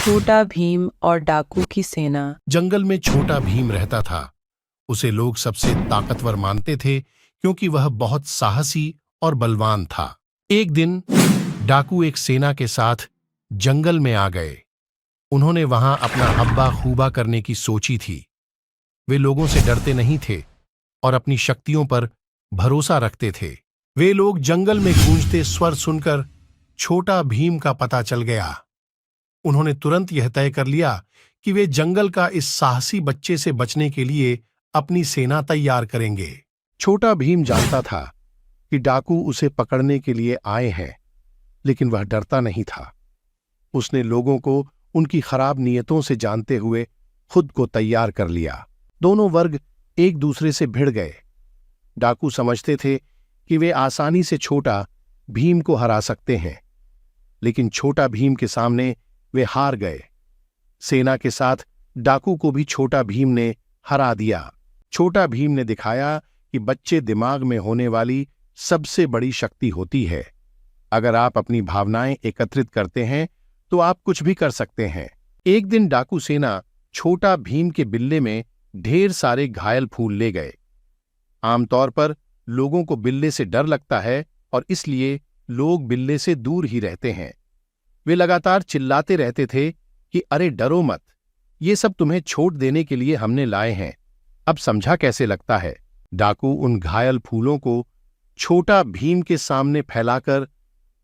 छोटा भीम और डाकू की सेना। जंगल में छोटा भीम रहता था। उसे लोग सबसे ताकतवर मानते थे क्योंकि वह बहुत साहसी और बलवान था। एक दिन डाकू एक सेना के साथ जंगल में आ गए। उन्होंने वहां अपना हब्बा खूबा करने की सोची थी। वे लोगों से डरते नहीं थे और अपनी शक्तियों पर भरोसा रखते थे। वे लोग जंगल में गूंजते स्वर सुनकर छोटा भीम का पता चल गया। उन्होंने तुरंत यह तय कर लिया कि वे जंगल का इस साहसी बच्चे से बचने के लिए अपनी सेना तैयार करेंगे। छोटा भीम जानता था कि डाकू उसे पकड़ने के लिए आए हैं, लेकिन वह डरता नहीं था। उसने लोगों को उनकी खराब नीयतों से जानते हुए खुद को तैयार कर लिया। दोनों वर्ग एक दूसरे से भिड़ गए। डाकू समझते थे कि वे आसानी से छोटा भीम को हरा सकते हैं, लेकिन छोटा भीम के सामने वे हार गए। सेना के साथ डाकू को भी छोटा भीम ने हरा दिया। छोटा भीम ने दिखाया कि बच्चे दिमाग में होने वाली सबसे बड़ी शक्ति होती है। अगर आप अपनी भावनाएं एकत्रित करते हैं तो आप कुछ भी कर सकते हैं। एक दिन डाकू सेना छोटा भीम के बिल्ले में ढेर सारे घायल फूल ले गए। आमतौर पर लोगों को बिल्ले से डर लगता है और इसलिए लोग बिल्ले से दूर ही रहते हैं। वे लगातार चिल्लाते रहते थे कि अरे डरो मत, ये सब तुम्हें छोड़ देने के लिए हमने लाए हैं। अब समझा कैसे लगता है? डाकू उन घायल फूलों को छोटा भीम के सामने फैलाकर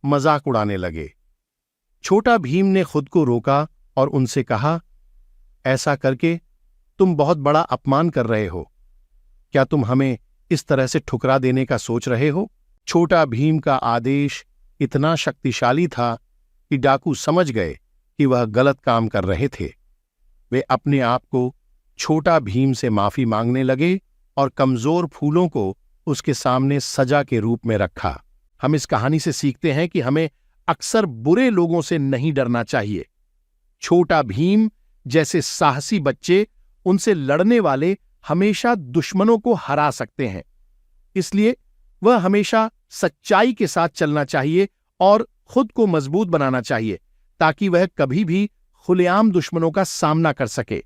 मजाक उड़ाने लगे। छोटा भीम ने खुद को रोका और उनसे कहा, ऐसा करके तुम बहुत बड़ा अपमान कर रहे हो। क्या तुम हमें इस तरह से ठुकरा देने का सोच रहे हो? छोटा भीम का आदेश इतना शक्तिशाली था कि डाकू समझ गए कि वह गलत काम कर रहे थे। वे अपने आप को छोटा भीम से माफी मांगने लगे और कमजोर फूलों को उसके सामने सजा के रूप में रखा। हम इस कहानी से सीखते हैं कि हमें अक्सर बुरे लोगों से नहीं डरना चाहिए। छोटा भीम जैसे साहसी बच्चे, उनसे लड़ने वाले हमेशा दुश्मनों को हरा सकते हैं। इसलिए वह हमेशा सच्चाई के साथ चलना चाहिए और खुद को मजबूत बनाना चाहिए ताकि वह कभी भी खुलेआम दुश्मनों का सामना कर सके।